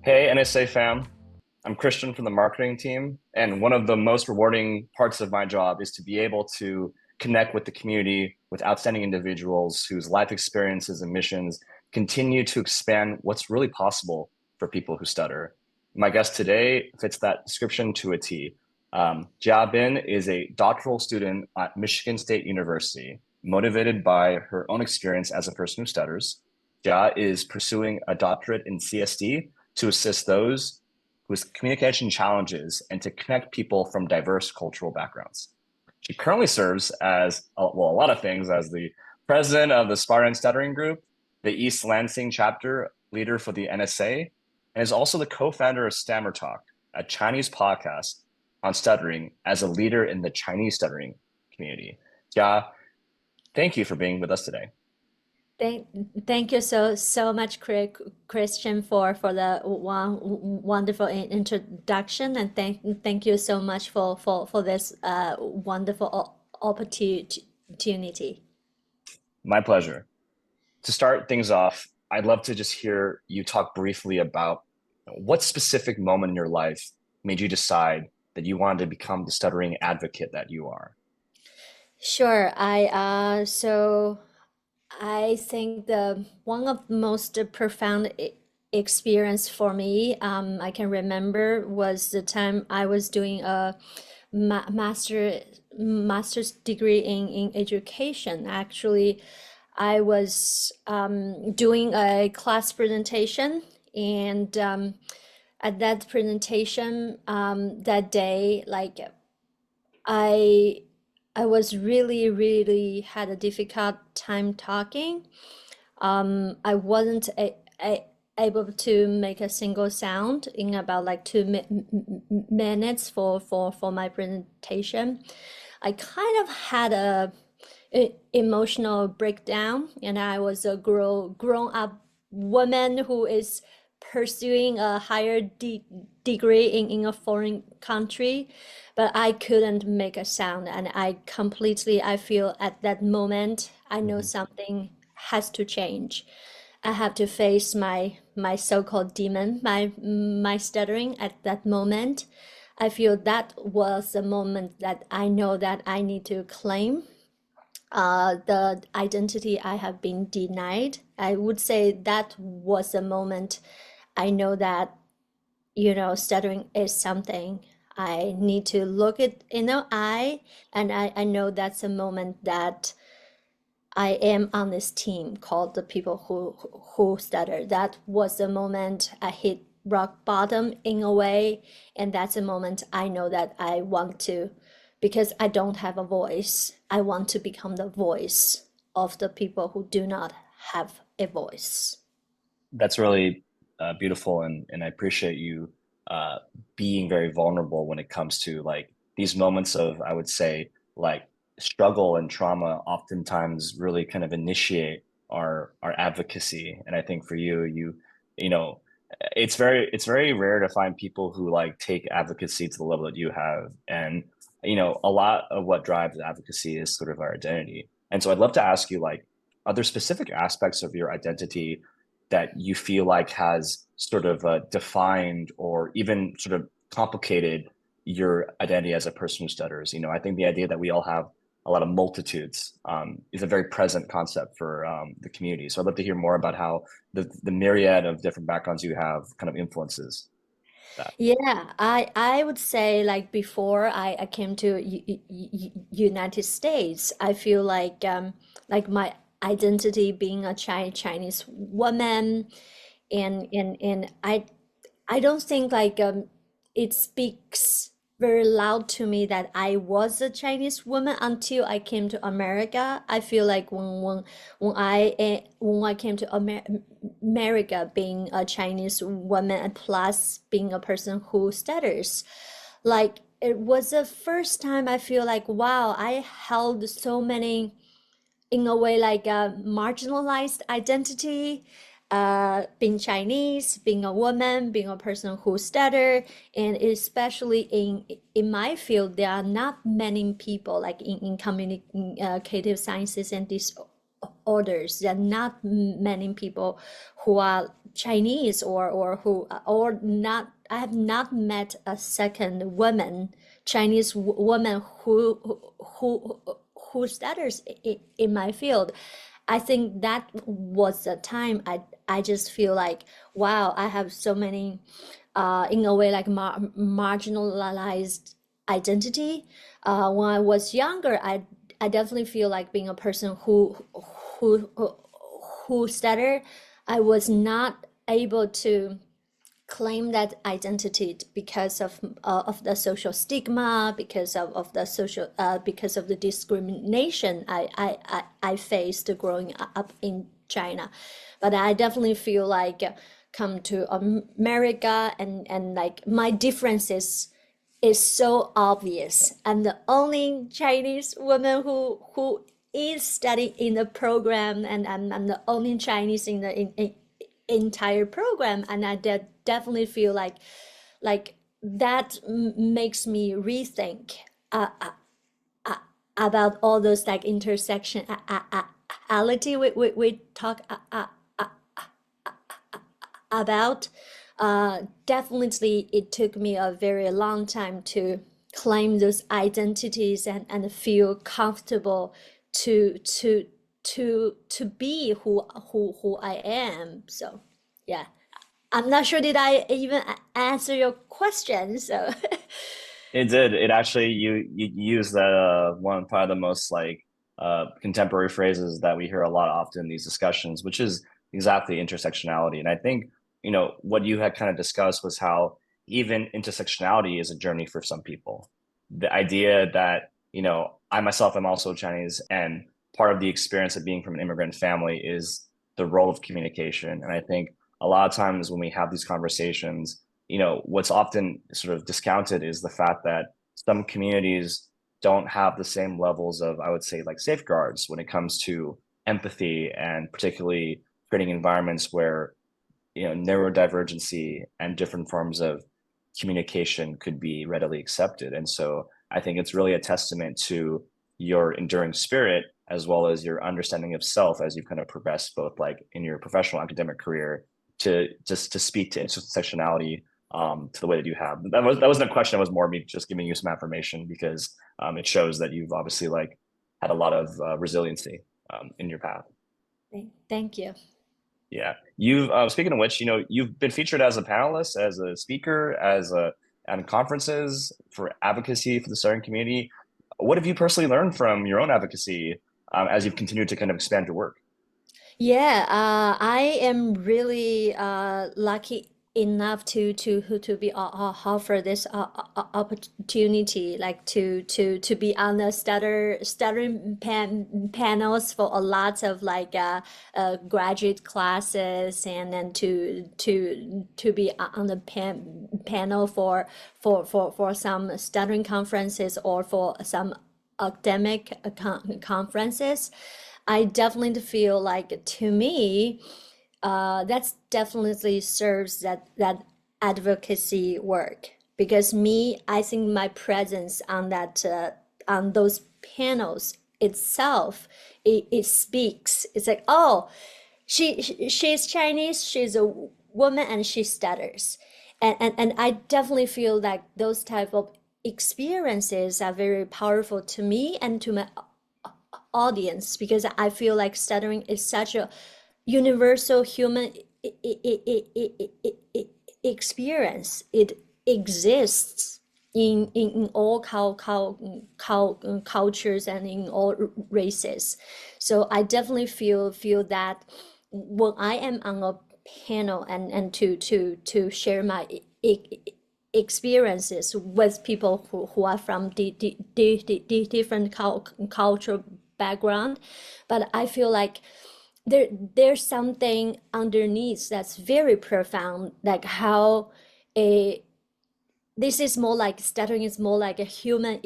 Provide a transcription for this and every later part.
Hey, NSA fam. I'm Christian from the marketing team, and one of the most rewarding parts of my job is to be able to connect with the community with outstanding individuals whose life experiences and missions continue to expand what's really possible for people who stutter. My guest today fits that description to a T. Jia Bin is a doctoral student at Michigan State University, motivated by her own experience as a person who stutters. Jia is pursuing a doctorate in CSD to assist those with communication challenges and to connect people from diverse cultural backgrounds. She currently serves as, well, a lot of things, as the president of the Spartan Stuttering Group, the East Lansing chapter leader for the NSA, and is also the co-founder of StammerTalk, a Chinese podcast on stuttering as a leader in the Chinese stuttering community. Jia, thank you for being with us today. Thank, thank you so much, Christian, for the wonderful introduction, and thank you so much for this wonderful opportunity. My pleasure. To start things off, I'd love to just hear you talk briefly about what specific moment in your life made you decide that you wanted to become the stuttering advocate that you are. Sure, I think the one of the most profound experience for me, I can remember, was the time I was doing a master's degree in education. Actually, I was doing a class presentation, and at that presentation, that day, I I was really had a difficult time talking. I wasn't able to make a single sound in about like 2 minutes for my presentation. I kind of had a emotional breakdown, and I was a grown up woman who is pursuing a higher degree in a foreign country, but I couldn't make a sound, and I feel at that moment I know Mhm. something has to change. I have to face my so-called demon, my stuttering at that moment. I feel that was the moment that I know that I need to claim the identity I have been denied. I would say that was the moment I know that, stuttering is something I need to look it in the eye, and I know that's a moment that I am on this team called the people who stutter. That was the moment I hit rock bottom in a way, and that's a moment I know that I want to, because I don't have a voice. I want to become the voice of the people who do not have a voice. That's really beautiful, and I appreciate you uh, being very vulnerable when it comes to like these moments of, I would say, like struggle and trauma. Oftentimes, really kind of initiate our advocacy, and I think for you, you know, it's very rare to find people who like take advocacy to the level that you have, and a lot of what drives advocacy is sort of our identity. And so, I'd love to ask you, like, are there specific aspects of your identity that you feel like has sort of defined or even sort of complicated your identity as a person who stutters? I think the idea that we all have a lot of multitudes is a very present concept for the community. So I'd love to hear more about how the myriad of different backgrounds you have kind of influences that. Yeah, I would say like before I came to United States, I feel like my identity being a Chinese woman, and I don't think it speaks very loud to me that I was a Chinese woman until I came to America. I feel like when I came to America, being a Chinese woman and plus being a person who stutters, like it was the first time I feel like wow, I held so many in a way like a marginalized identity, being Chinese, being a woman, being a person who stutter, and especially in my field, there are not many people like in communicative sciences and disorders. There are not many people who are Chinese or not. I have not met a second woman, Chinese woman who stutters in my field. I think that was the time I just feel like, wow, I have so many, in a way, like marginalized identity. When I was younger, I definitely feel like being a person who who stutter, I was not able to claim that identity because of the social stigma, of the social because of the discrimination I faced growing up in China. But I definitely feel like come to America and like my differences is so obvious. I'm the only Chinese woman who is studying in the program, and I'm the only Chinese in the entire program, and I definitely feel like that makes me rethink about all those like intersectionality we talk about. Definitely, it took me a very long time to claim those identities and feel comfortable to be who I am. So yeah, I'm not sure did I even answer your question. So It did. It actually you use that one probably the most like contemporary phrases that we hear a lot often in these discussions, which is exactly intersectionality. And I think, what you had kind of discussed was how even intersectionality is a journey for some people. The idea that, I myself am also Chinese, and part of the experience of being from an immigrant family is the role of communication. And I think a lot of times when we have these conversations, what's often sort of discounted is the fact that some communities don't have the same levels of, I would say, like safeguards when it comes to empathy, and particularly creating environments where, neurodivergency and different forms of communication could be readily accepted. And so I think it's really a testament to your enduring spirit as well as your understanding of self as you've kind of progressed both like in your professional academic career to just to speak to intersectionality to the way that you have. That wasn't a question. It was more me just giving you some affirmation because it shows that you've obviously like had a lot of resiliency in your path. thank you. Yeah. You've speaking of which, you've been featured as a panelist, as a speaker, as a at conferences for advocacy for the stuttering community. What have you personally learned from your own advocacy as you've continued to kind of expand your work? Yeah, I am really lucky enough to be offered this opportunity, like to be on the stuttering panels for a lot of like graduate classes, and then to be on the panel for some stuttering conferences or for some academic conferences. I definitely feel like to me, that's definitely serves that advocacy work, because me, I think my presence on that on those panels itself, it speaks. It's like, oh, she's Chinese, she's a woman, and she stutters, and I definitely feel like those type of experiences are very powerful to me and to my audience, because I feel like stuttering is such a universal human experience. It exists in all cultures and in all races. So I definitely feel that when I am on a panel and to share my experiences with people who are from different cultural background, but I feel like there's something underneath that's very profound, like how a this is more like stuttering is more like a human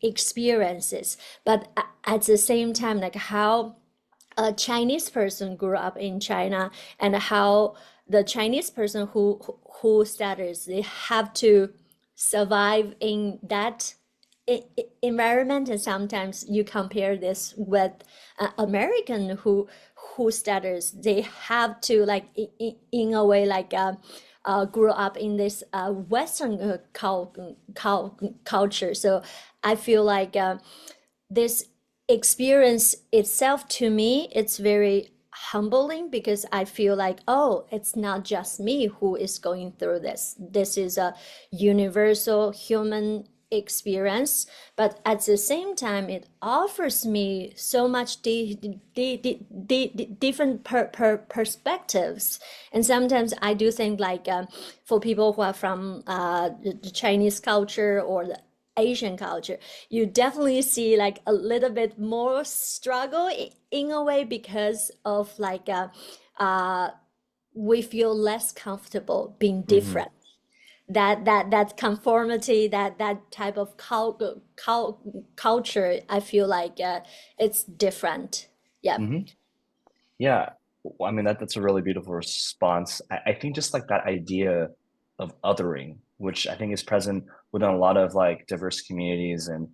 experiences, but at the same time, like how a Chinese person grew up in China, and how the Chinese person who stutters, they have to survive in that environment. And sometimes you compare this with American who stutters, they have to like in a way like grew up in this Western culture. So I feel like this experience itself to me, it's very humbling because I feel like, oh, it's not just me who is going through this. This is a universal human experience, but at the same time, it offers me so much different perspectives. And sometimes I do think like for people who are from the Chinese culture or the Asian culture, you definitely see like a little bit more struggle in a way because of like we feel less comfortable being Hmm. different. That conformity, that type of culture, I feel like it's different. Yeah. Hmm. Yeah. Well, I mean, that's a really beautiful response. I think just like that idea of othering, which I think is present within a lot of like diverse communities. And,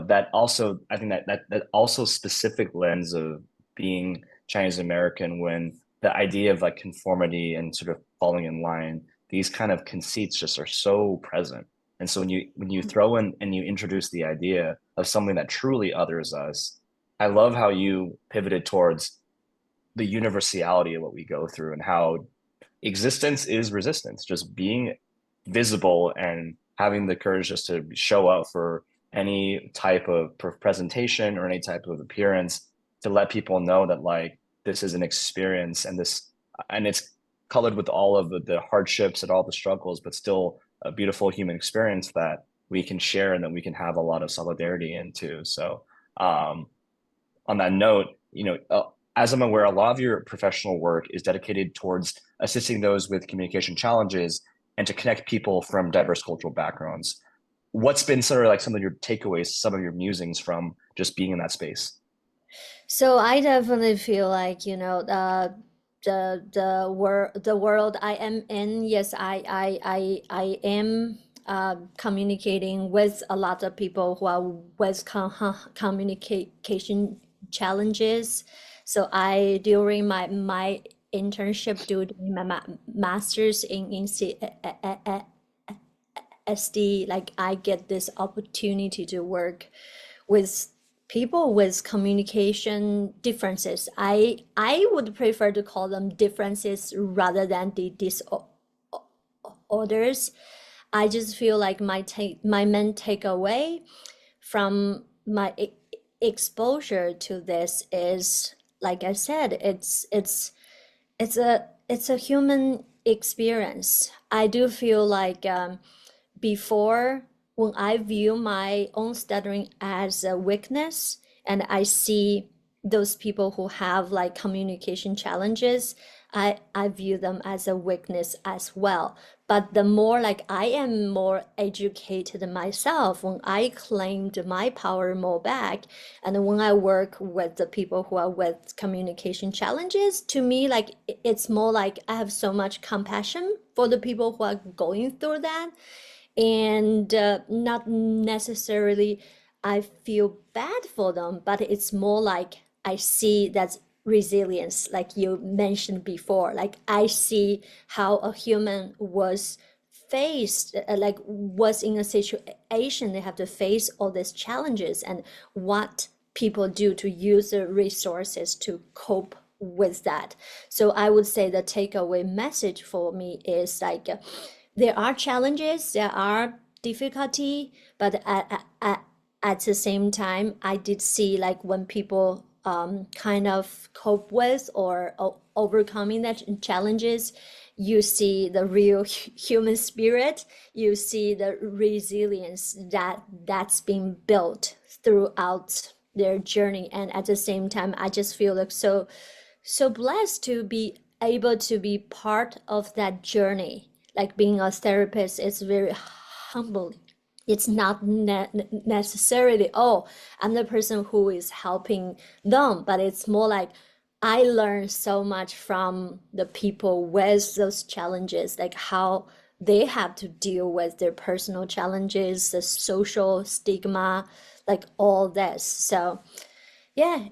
that also, I think that also specific lens of being Chinese American, when the idea of like conformity and sort of falling in line, these kind of conceits just are so present. And so when you throw in and you introduce the idea of something that truly others us, I love how you pivoted towards the universality of what we go through and how existence is resistance, just being visible and having the courage just to show up for any type of presentation or any type of appearance to let people know that like this is an experience and it's colored with all of the hardships and all the struggles, but still a beautiful human experience that we can share and that we can have a lot of solidarity into. So on that note, as I'm aware, a lot of your professional work is dedicated towards assisting those with communication challenges and to connect people from diverse cultural backgrounds. What's been sort of like some of your takeaways, some of your musings from just being in that space? So I definitely feel like, the world I am in, yes, I am communicating with a lot of people who are with communication challenges. So I during my internship during my master's in SD, like I get this opportunity to work with people with communication differences. I would prefer to call them differences rather than the disorders. I just feel like my main takeaway from my exposure to this is, like I said, it's a human experience. I do feel like before, when I view my own stuttering as a weakness and I see those people who have like communication challenges, I view them as a weakness as well. But the more like I am more educated myself, when I claimed my power more back, and when I work with the people who are with communication challenges, to me, like it's more like I have so much compassion for the people who are going through that, and not necessarily I feel bad for them, but it's more like I see that resilience, like you mentioned before. Like I see how a human was faced, like was in a situation they have to face all these challenges, and what people do to use the resources to cope with that. So I would say the takeaway message for me is like there are challenges, there are difficulty, but at the same time, I did see like when people kind of cope with or overcoming that challenges, you see the real human spirit, you see the resilience that's been built throughout their journey. And at the same time, I just feel like so blessed to be able to be part of that journey. Like being a therapist is very humbling. It's not necessarily, oh, I'm the person who is helping them, but it's more like I learned so much from the people with those challenges, like how they have to deal with their personal challenges, the social stigma, like all this. So Yeah,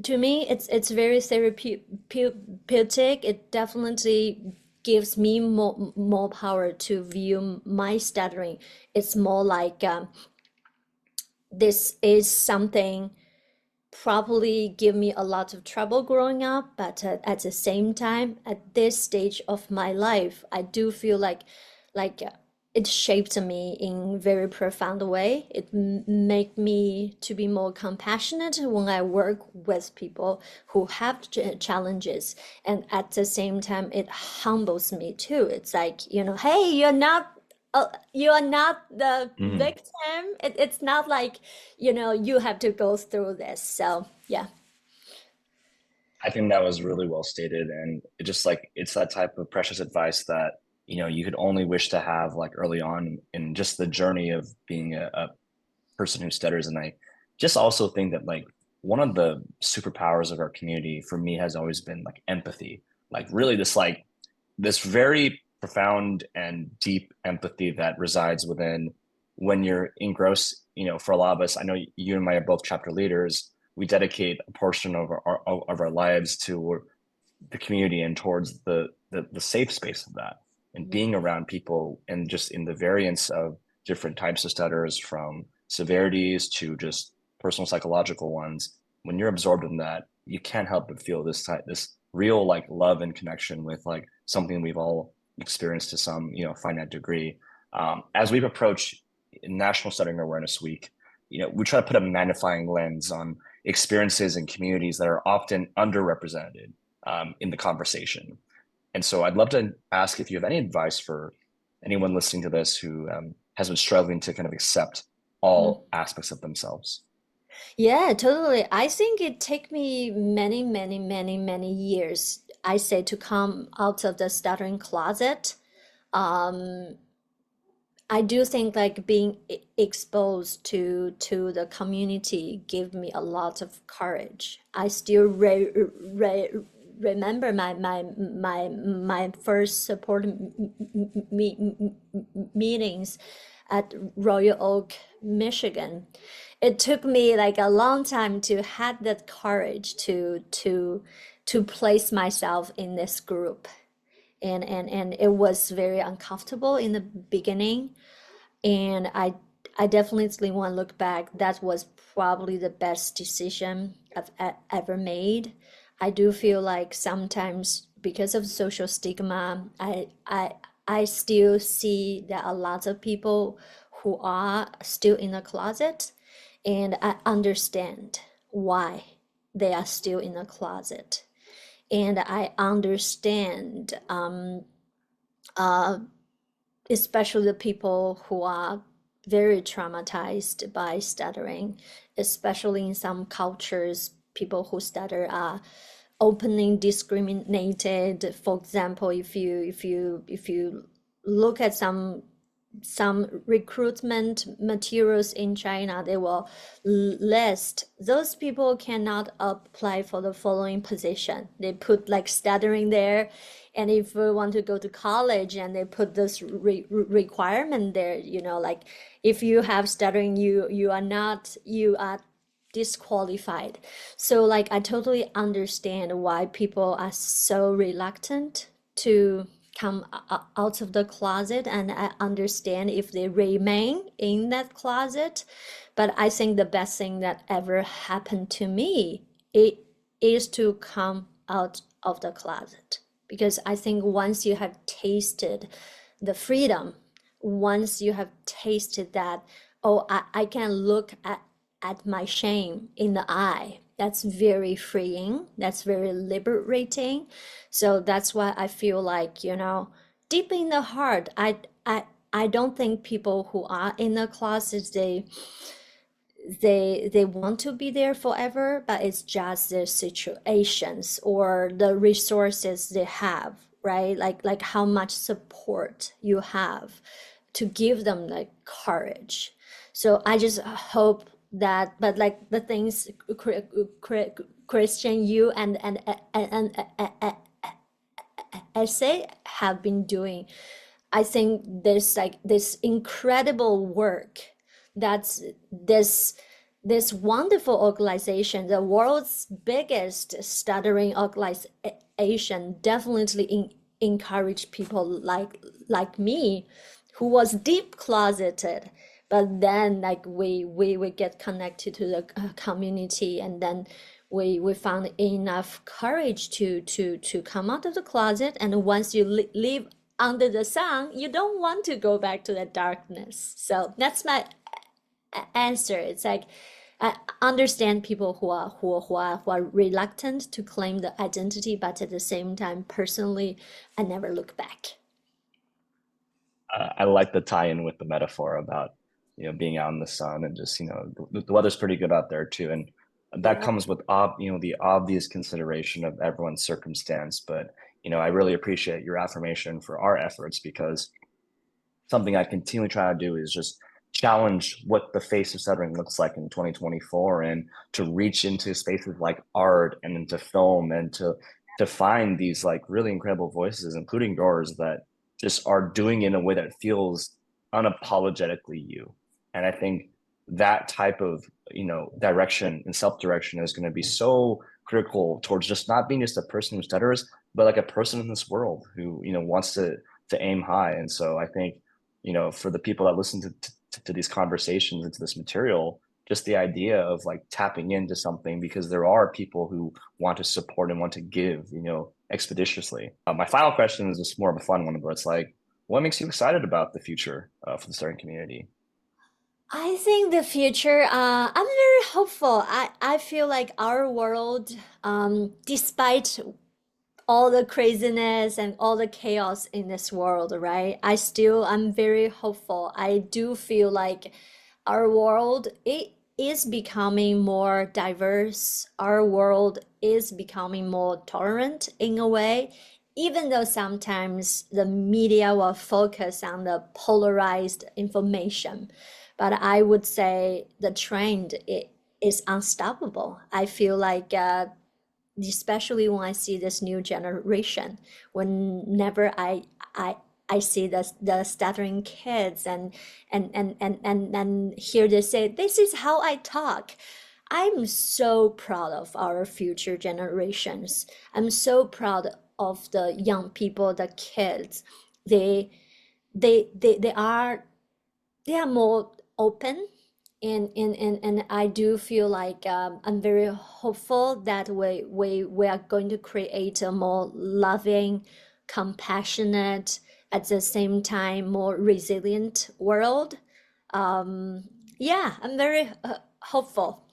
to me it's very therapeutic. It definitely gives me more power to view my stuttering. It's more like this is something probably give me a lot of trouble growing up, but at the same time, at this stage of my life, I do feel like it shaped me in very profound way. It make me to be more compassionate when I work with people who have challenges, and at the same time, it humbles me too. It's like, hey, you are not the Mhm. victim. It's not like, you have to go through this. So yeah. I think that was really well stated, and it just like it's that type of precious advice that you could only wish to have like early on in just the journey of being a person who stutters. And I just also think that like one of the superpowers of our community for me has always been like empathy, like really this very profound and deep empathy that resides within when you're engrossed. For a lot of us, I know you and I are both chapter leaders. We dedicate a portion of our lives to the community and towards the safe space of that, and Yeah. being around people and just in the variance of different types of stutters, from severities to just personal psychological ones. When you're absorbed in that, you can't help but feel this real like love and connection with like something we've all experienced to some finite degree. As we approach National Stuttering Awareness Week, we try to put a magnifying lens on experiences and communities that are often underrepresented in the conversation. And so I'd love to ask if you have any advice for anyone listening to this who has been struggling to kind of accept all aspects of themselves. Yeah, totally. I think it take me many, many, many, many years, I say, to come out of the stuttering closet. Um, I do think like being exposed to the community gave me a lot of courage. I still remember my first support meetings at Royal Oak, Michigan. It took me like a long time to have that courage to place myself in this group. And it was very uncomfortable in the beginning, and I definitely want to look back. That was probably the best decision I've ever made. I do feel like sometimes because of social stigma, I still see that a lot of people who are still in the closet, and I understand why they are still in the closet. And I understand, uh, especially the people who are very traumatized by stuttering, especially in some cultures, people who stutter are openly discriminated. For example, if you look at some recruitment materials in China, they will list those people cannot apply for the following position. They put like stuttering there, and if we want to go to college, and they put this requirement there, like if you have stuttering, you are disqualified. So like I totally understand why people are so reluctant to come out of the closet, and I understand if they remain in that closet. But I think the best thing that ever happened to me, it is to come out of the closet, because I think once you have tasted the freedom, once you have tasted that, oh, I can look at my shame in the eye, that's very freeing, that's very liberating. So that's why I feel like, deep in the heart, I don't think people who are in the closet, they want to be there forever, but it's just their situations or the resources they have, right? Like how much support you have to give them like courage. So I just hope that, but like the things Christian, you and essay have been doing, I think there's like this incredible work that's this this wonderful organization, the world's biggest stuttering organization, definitely encourage people like me, who was deep closeted, but then like we get connected to the community, and then we found enough courage to come out of the closet. And once you live under the sun, you don't want to go back to the darkness. So that's my answer. It's like I understand people who are reluctant to claim the identity, but at the same time, personally, I never look back. I like the tie-in with the metaphor about, being out in the sun and just, the weather's pretty good out there too. And that Yeah. comes with, the obvious consideration of everyone's circumstance. But, I really appreciate your affirmation for our efforts, because something I continually try to do is just challenge what the face of stuttering looks like in 2024, and to reach into spaces like art and into film, and to find these like really incredible voices, including yours, that just are doing it in a way that feels unapologetically you. And I think that type of, direction and self-direction is going to be so critical towards just not being just a person who stutters, but like a person in this world who, wants to aim high. And so I think, for the people that listen to these conversations and to this material, just the idea of like tapping into something, because there are people who want to support and want to give, expeditiously. My final question is just more of a fun one, but it's like, what makes you excited about the future for the starting community? I think the future, I'm very hopeful. I feel like our world, despite all the craziness and all the chaos in this world, right? I'm very hopeful. I do feel like our world, it is becoming more diverse. Our world is becoming more tolerant in a way, even though sometimes the media will focus on the polarized information. But I would say the trend is unstoppable. I feel like especially when I see this new generation, whenever I see the stuttering kids, and hear they say, this is how I talk. I'm so proud of our future generations. I'm so proud of the young people, the kids. They they are more open, and I do feel like I'm very hopeful that we are going to create a more loving, compassionate, at the same time more resilient world. Yeah, I'm very hopeful.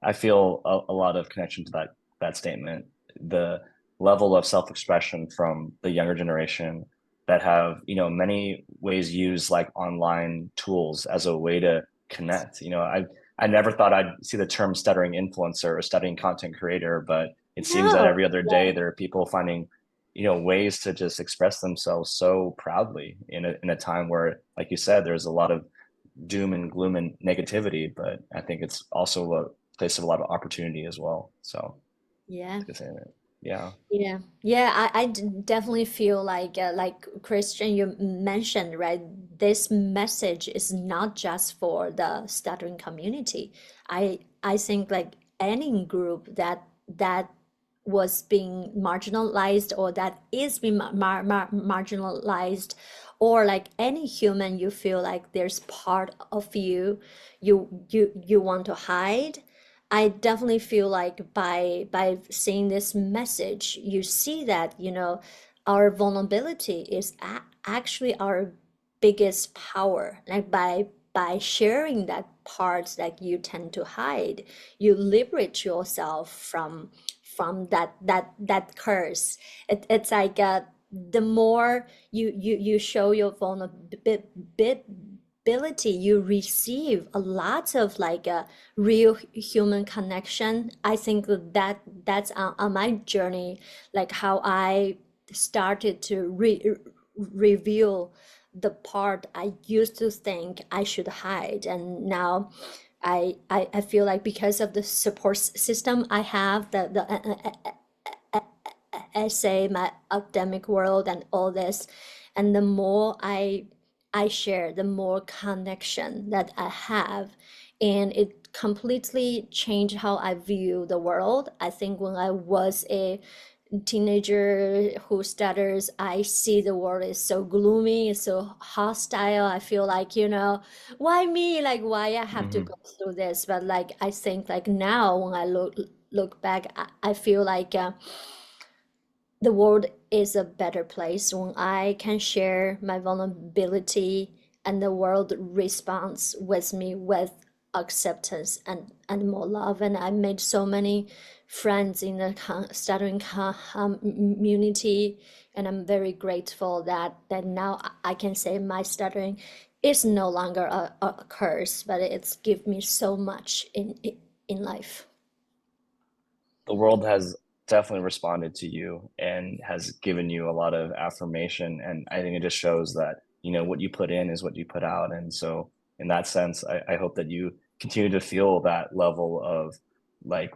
I feel a lot of connection to that statement. The level of self-expression from the younger generation that have, many ways use like online tools as a way to connect. I never thought I'd see the term stuttering influencer or stuttering content creator, but it seems that No, every other day yeah. there are people finding, ways to just express themselves so proudly in a time where, like you said, there's a lot of doom and gloom and negativity, but I think it's also a place of a lot of opportunity as well. So Yeah. it's good saying it. Yeah. Yeah, yeah, definitely feel like Christian, you mentioned, right? This message is not just for the stuttering community. I think like any group that was being marginalized, or that is being marginalized, or like any human you feel like there's part of you you want to hide. I definitely feel like by seeing this message, you see that, our vulnerability is actually our biggest power. Like by sharing that part that you tend to hide, you liberate yourself from that curse. It's like the more you show your vulnerability, you receive a lot of like a real human connection. I think that's on my journey, like how I started to reveal the part I used to think I should hide. And now I feel like because of the support system I have, the essay, my academic world, and all this, and the more I share, the more connection that I have, and it completely changed how I view the world. I think when I was a teenager who stutters, I see the world is so gloomy, it's so hostile. I feel like, why me? Like why I have to Hmm. go through this? But like I think like now when I look back, I feel like the world is a better place when I can share my vulnerability and the world responds with me with acceptance and more love. And I made so many friends in the stuttering community, and I'm very grateful that now I can say my stuttering is no longer a curse, but it's give me so much in life. The world has definitely responded to you and has given you a lot of affirmation. And I think it just shows that, what you put in is what you put out. And so in that sense, I hope that you continue to feel that level of like,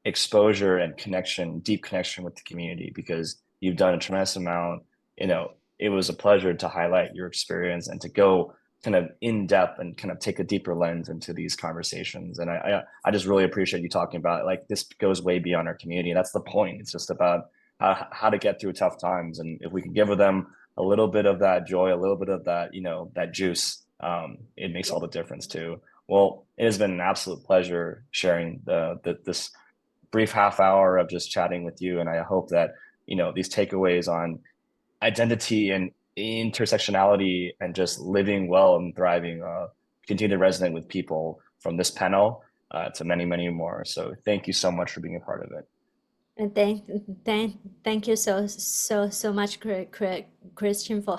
exposure and connection, deep connection with the community because you've done a tremendous amount. It was a pleasure to highlight your experience and to go kind of in depth and kind of take a deeper lens into these conversations. And I just really appreciate you talking about it. Like this goes way beyond our community. That's the point. It's just about how to get through tough times. And if we can give them a little bit of that joy, a little bit of that, that juice, it makes all the difference too. Well, it has been an absolute pleasure sharing this brief half hour of just chatting with you. And I hope that, these takeaways on identity and intersectionality and just living well and thriving continue to resonate with people from this panel to many, many more. So thank you so much for being a part of it. And thank you so much, Christian, for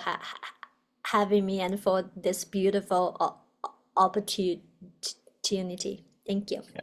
having me and for this beautiful opportunity. Thank you. Yeah.